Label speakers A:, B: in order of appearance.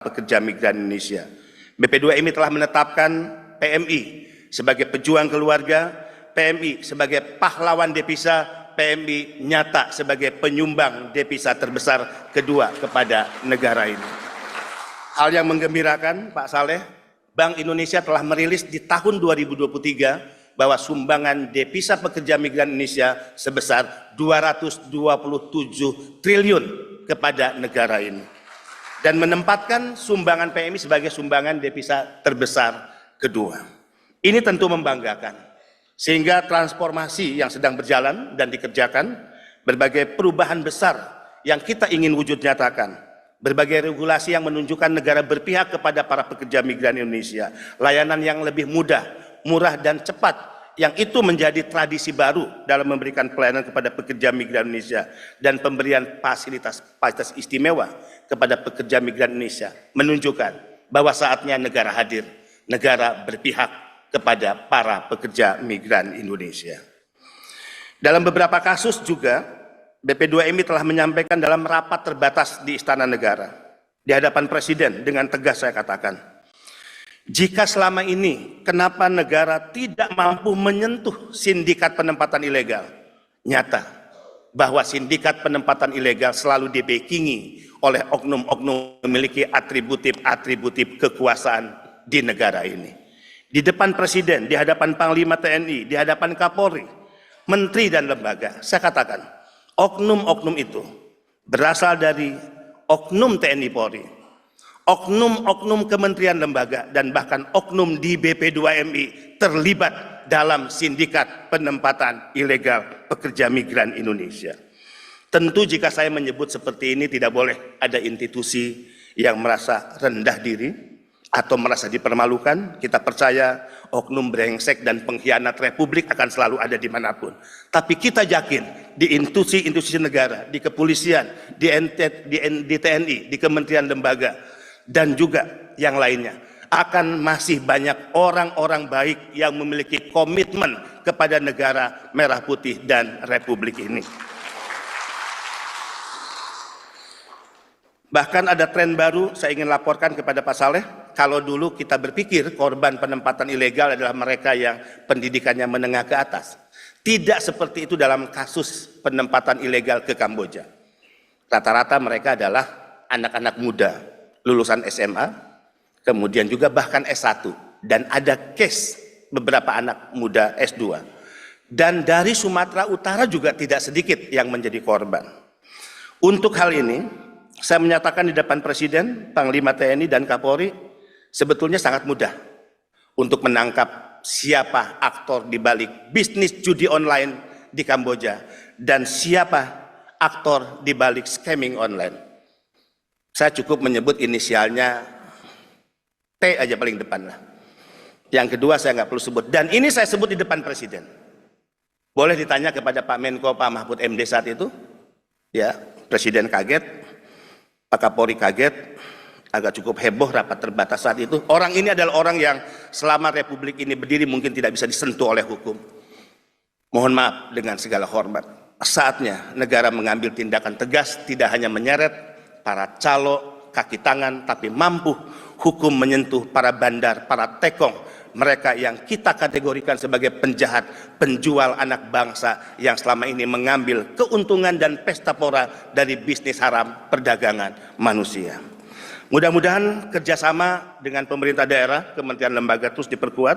A: pekerja migran Indonesia. BP2MI telah menetapkan PMI sebagai pejuang keluarga, PMI sebagai pahlawan devisa, PMI nyata sebagai penyumbang devisa terbesar kedua kepada negara ini. Hal yang menggembirakan, Pak Saleh, Bank Indonesia telah merilis di tahun 2023 bahwa sumbangan devisa pekerja migran Indonesia sebesar 227 triliun kepada negara ini, dan menempatkan sumbangan PMI sebagai sumbangan devisa terbesar kedua. Ini tentu membanggakan, sehingga transformasi yang sedang berjalan dan dikerjakan, berbagai perubahan besar yang kita ingin wujud nyatakan, berbagai regulasi yang menunjukkan negara berpihak kepada para pekerja migran Indonesia, layanan yang lebih mudah, murah dan cepat, yang itu menjadi tradisi baru dalam memberikan pelayanan kepada pekerja migran Indonesia, dan pemberian fasilitas istimewa kepada pekerja migran Indonesia menunjukkan bahwa saatnya negara hadir, negara berpihak kepada para pekerja migran Indonesia. Dalam beberapa kasus juga, BP2MI telah menyampaikan dalam rapat terbatas di Istana Negara, di hadapan Presiden, dengan tegas saya katakan, jika selama ini kenapa negara tidak mampu menyentuh sindikat penempatan ilegal, nyata bahwa sindikat penempatan ilegal selalu dibackingi oleh oknum-oknum memiliki atributif kekuasaan di negara ini. Di depan Presiden, di hadapan Panglima TNI, di hadapan Kapolri, Menteri dan lembaga, saya katakan, oknum-oknum itu berasal dari oknum TNI Polri, oknum-oknum kementerian lembaga, dan bahkan oknum di BP2MI terlibat dalam sindikat penempatan ilegal pekerja migran Indonesia. Tentu jika saya menyebut seperti ini, tidak boleh ada institusi yang merasa rendah diri atau merasa dipermalukan. Kita percaya oknum brengsek dan pengkhianat Republik akan selalu ada dimanapun. Tapi kita yakin di institusi-institusi negara, di kepolisian, di TNI, di kementerian lembaga, dan juga yang lainnya, akan masih banyak orang-orang baik yang memiliki komitmen kepada negara merah putih dan Republik ini. Bahkan ada tren baru saya ingin laporkan kepada Pak Saleh. Kalau dulu kita berpikir korban penempatan ilegal adalah mereka yang pendidikannya menengah ke atas, tidak seperti itu dalam kasus penempatan ilegal ke Kamboja. Rata-rata mereka adalah anak-anak muda, lulusan SMA, kemudian juga bahkan S1, dan ada case beberapa anak muda S2. Dan dari Sumatera Utara juga tidak sedikit yang menjadi korban. Untuk hal ini, saya menyatakan di depan Presiden, Panglima TNI dan Kapolri, sebetulnya sangat mudah untuk menangkap siapa aktor di balik bisnis judi online di Kamboja dan siapa aktor di balik scamming online. Saya cukup menyebut inisialnya T aja paling depan lah. Yang kedua saya nggak perlu sebut. Dan ini saya sebut di depan Presiden. Boleh ditanya kepada Pak Menko, Pak Mahfud MD saat itu. Ya, Presiden kaget, Pak Kapolri kaget, agak cukup heboh rapat terbatas saat itu. Orang ini adalah orang yang selama Republik ini berdiri mungkin tidak bisa disentuh oleh hukum. Mohon maaf dengan segala hormat. Saatnya negara mengambil tindakan tegas, tidak hanya menyeret para calo, kaki tangan, tapi mampu hukum menyentuh para bandar, para tekong, mereka yang kita kategorikan sebagai penjahat, penjual anak bangsa yang selama ini mengambil keuntungan dan pesta pora dari bisnis haram perdagangan manusia. Mudah-mudahan kerjasama dengan pemerintah daerah, kementerian lembaga terus diperkuat.